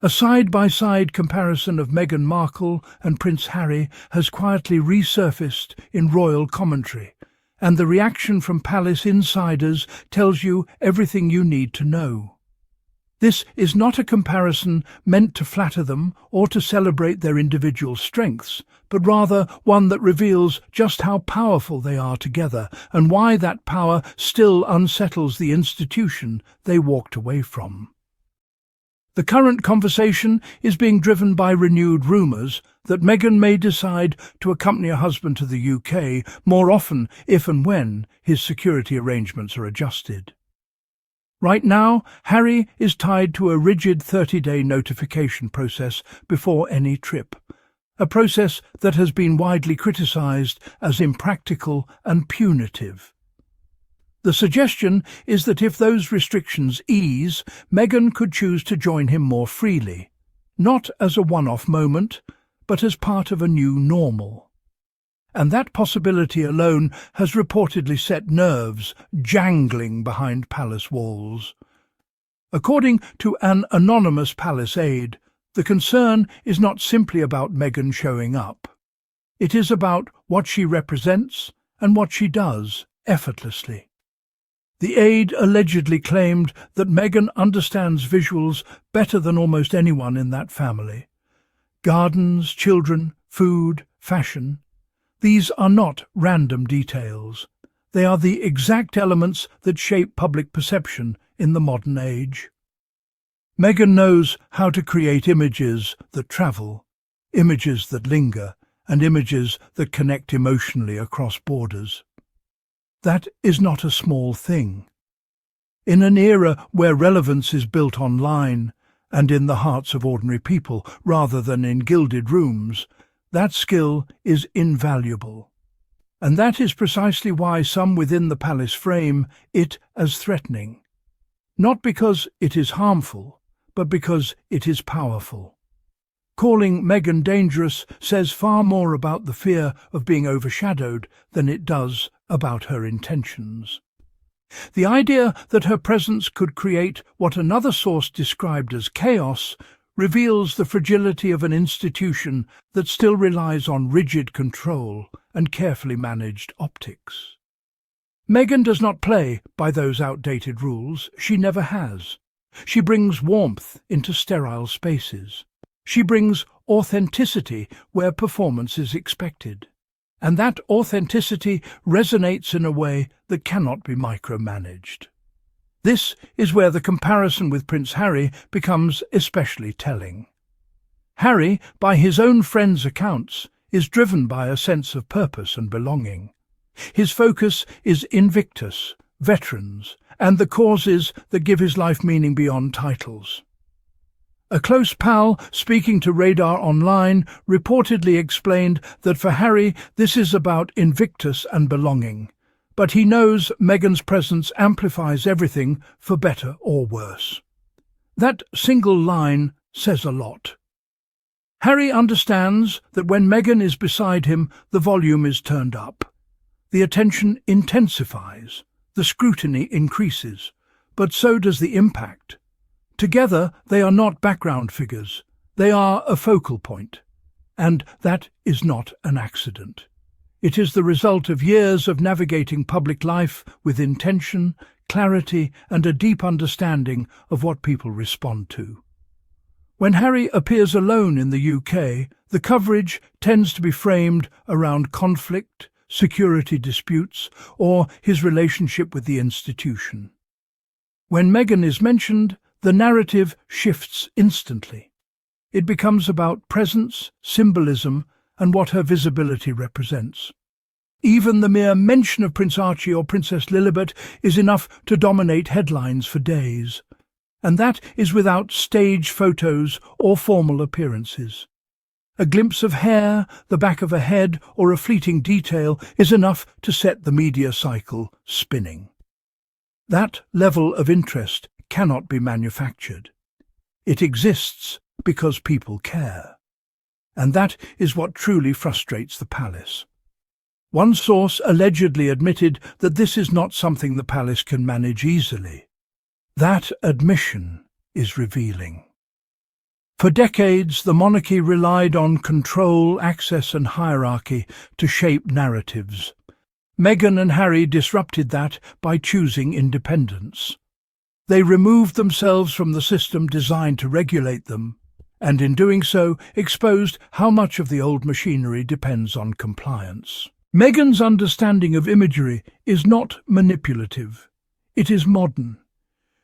A side-by-side comparison of Meghan Markle and Prince Harry has quietly resurfaced in royal commentary, and the reaction from palace insiders tells you everything you need to know. This is not a comparison meant to flatter them or to celebrate their individual strengths, but rather one that reveals just how powerful they are together and why that power still unsettles the institution they walked away from. The current conversation is being driven by renewed rumours that Meghan may decide to accompany her husband to the UK more often if and when his security arrangements are adjusted. Right now, Harry is tied to a rigid 30-day notification process before any trip, a process that has been widely criticised as impractical and punitive. The suggestion is that if those restrictions ease, Meghan could choose to join him more freely, not as a one-off moment, but as part of a new normal. And that possibility alone has reportedly set nerves jangling behind palace walls. According to an anonymous palace aide, the concern is not simply about Meghan showing up. It is about what she represents and what she does effortlessly. The aide allegedly claimed that Meghan understands visuals better than almost anyone in that family. Gardens, children, food, fashion. These are not random details. They are the exact elements that shape public perception in the modern age. Meghan knows how to create images that travel, images that linger, and images that connect emotionally across borders. That is not a small thing. In an era where relevance is built online and in the hearts of ordinary people rather than in gilded rooms, that skill is invaluable. And that is precisely why some within the palace frame it as threatening. Not because it is harmful, but because it is powerful. Calling Meghan dangerous says far more about the fear of being overshadowed than it does about her intentions. The idea that her presence could create what another source described as chaos reveals the fragility of an institution that still relies on rigid control and carefully managed optics. Meghan does not play by those outdated rules. She never has. She brings warmth into sterile spaces. She brings authenticity where performance is expected. And that authenticity resonates in a way that cannot be micromanaged. This is where the comparison with Prince Harry becomes especially telling. Harry, by his own friends' accounts, is driven by a sense of purpose and belonging. His focus is Invictus, veterans, and the causes that give his life meaning beyond titles. A close pal speaking to Radar Online reportedly explained that for Harry this is about Invictus and belonging, but he knows Meghan's presence amplifies everything for better or worse. That single line says a lot. Harry understands that when Meghan is beside him, the volume is turned up. The attention intensifies, the scrutiny increases, but so does the impact. Together, they are not background figures. They are a focal point. And that is not an accident. It is the result of years of navigating public life with intention, clarity, and a deep understanding of what people respond to. When Harry appears alone in the UK, the coverage tends to be framed around conflict, security disputes, or his relationship with the institution. When Meghan is mentioned, the narrative shifts instantly. It becomes about presence, symbolism, and what her visibility represents. Even the mere mention of Prince Archie or Princess Lilibet is enough to dominate headlines for days. And that is without stage photos or formal appearances. A glimpse of hair, the back of a head, or a fleeting detail is enough to set the media cycle spinning. That level of interest cannot be manufactured. It exists because people care. And that is what truly frustrates the palace. One source allegedly admitted that this is not something the palace can manage easily. That admission is revealing. For decades, the monarchy relied on control, access and hierarchy to shape narratives. Meghan and Harry disrupted that by choosing independence. They removed themselves from the system designed to regulate them, and in doing so exposed how much of the old machinery depends on compliance. Meghan's understanding of imagery is not manipulative. It is modern.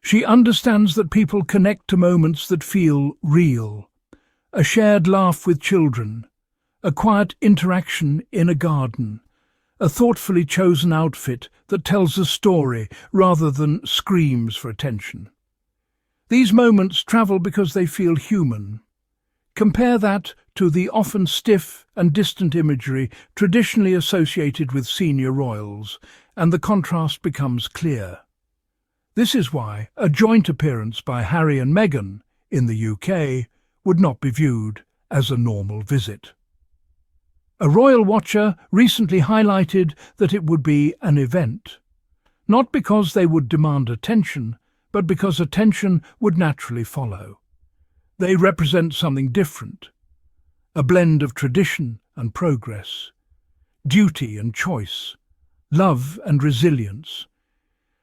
She understands that people connect to moments that feel real. A shared laugh with children, a quiet interaction in a garden, a thoughtfully chosen outfit that tells a story rather than screams for attention. These moments travel because they feel human. Compare that to the often stiff and distant imagery traditionally associated with senior royals, and the contrast becomes clear. This is why a joint appearance by Harry and Meghan in the UK would not be viewed as a normal visit. A royal watcher recently highlighted that it would be an event, not because they would demand attention, but because attention would naturally follow. They represent something different, a blend of tradition and progress, duty and choice, love and resilience.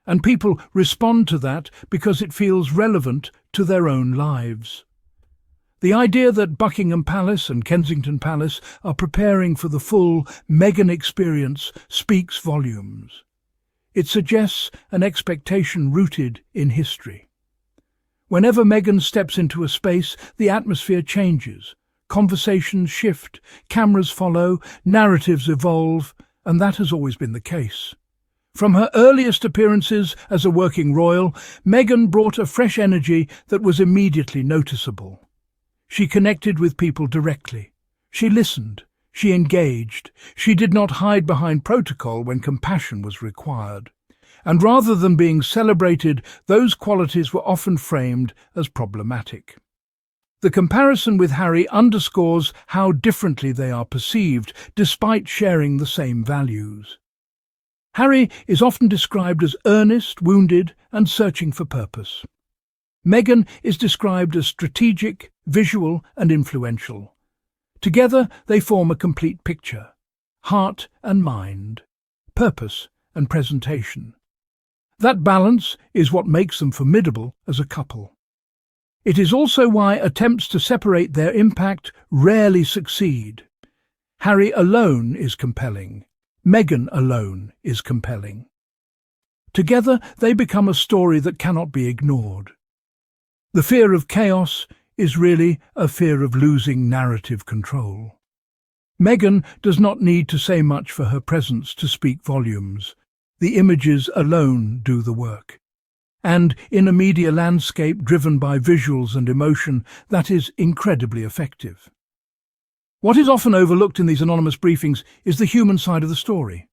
And people respond to that because it feels relevant to their own lives. The idea that Buckingham Palace and Kensington Palace are preparing for the full Meghan experience speaks volumes. It suggests an expectation rooted in history. Whenever Meghan steps into a space, the atmosphere changes. Conversations shift, cameras follow, narratives evolve, and that has always been the case. From her earliest appearances as a working royal, Meghan brought a fresh energy that was immediately noticeable. She connected with people directly. She listened. She engaged. She did not hide behind protocol when compassion was required. And rather than being celebrated, those qualities were often framed as problematic. The comparison with Harry underscores how differently they are perceived, despite sharing the same values. Harry is often described as earnest, wounded, and searching for purpose. Meghan is described as strategic, visual, and influential. Together they form a complete picture: heart and mind, purpose and presentation. That balance is what makes them formidable as a couple. It is also why attempts to separate their impact rarely succeed. Harry alone is compelling. Meghan alone is compelling. Together they become a story that cannot be ignored. The fear of chaos is really a fear of losing narrative control. Meghan does not need to say much for her presence to speak volumes. The images alone do the work. And in a media landscape driven by visuals and emotion, that is incredibly effective. What is often overlooked in these anonymous briefings is the human side of the story.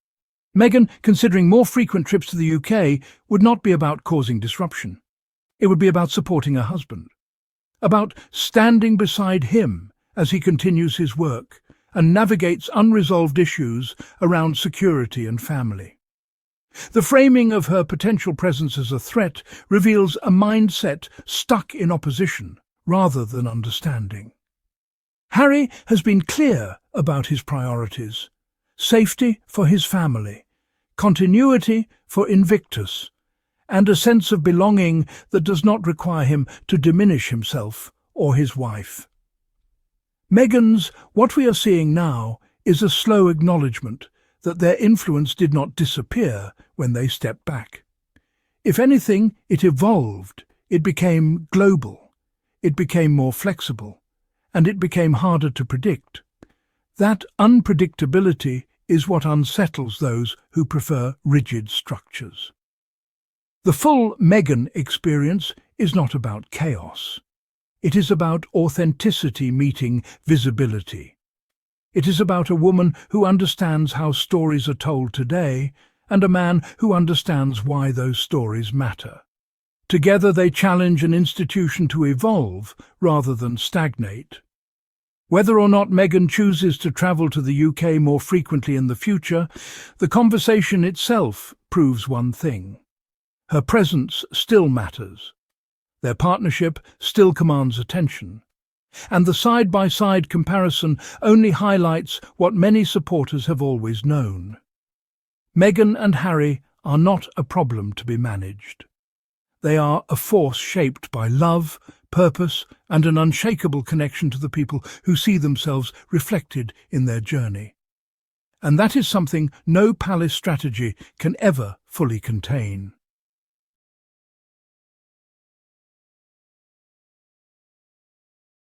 Meghan, considering more frequent trips to the UK, would not be about causing disruption. It would be about supporting her husband, about standing beside him as he continues his work and navigates unresolved issues around security and family. The framing of her potential presence as a threat reveals a mindset stuck in opposition rather than understanding. Harry has been clear about his priorities: safety for his family, continuity for Invictus, and a sense of belonging that does not require him to diminish himself or his wife. Meghan's "what we are seeing now" is a slow acknowledgement that their influence did not disappear when they stepped back. If anything, it evolved, it became global, it became more flexible, and it became harder to predict. That unpredictability is what unsettles those who prefer rigid structures. The full Meghan experience is not about chaos. It is about authenticity meeting visibility. It is about a woman who understands how stories are told today and a man who understands why those stories matter. Together they challenge an institution to evolve rather than stagnate. Whether or not Meghan chooses to travel to the UK more frequently in the future, the conversation itself proves one thing: her presence still matters. Their partnership still commands attention. And the side-by-side comparison only highlights what many supporters have always known. Meghan and Harry are not a problem to be managed. They are a force shaped by love, purpose, and an unshakable connection to the people who see themselves reflected in their journey. And that is something no palace strategy can ever fully contain.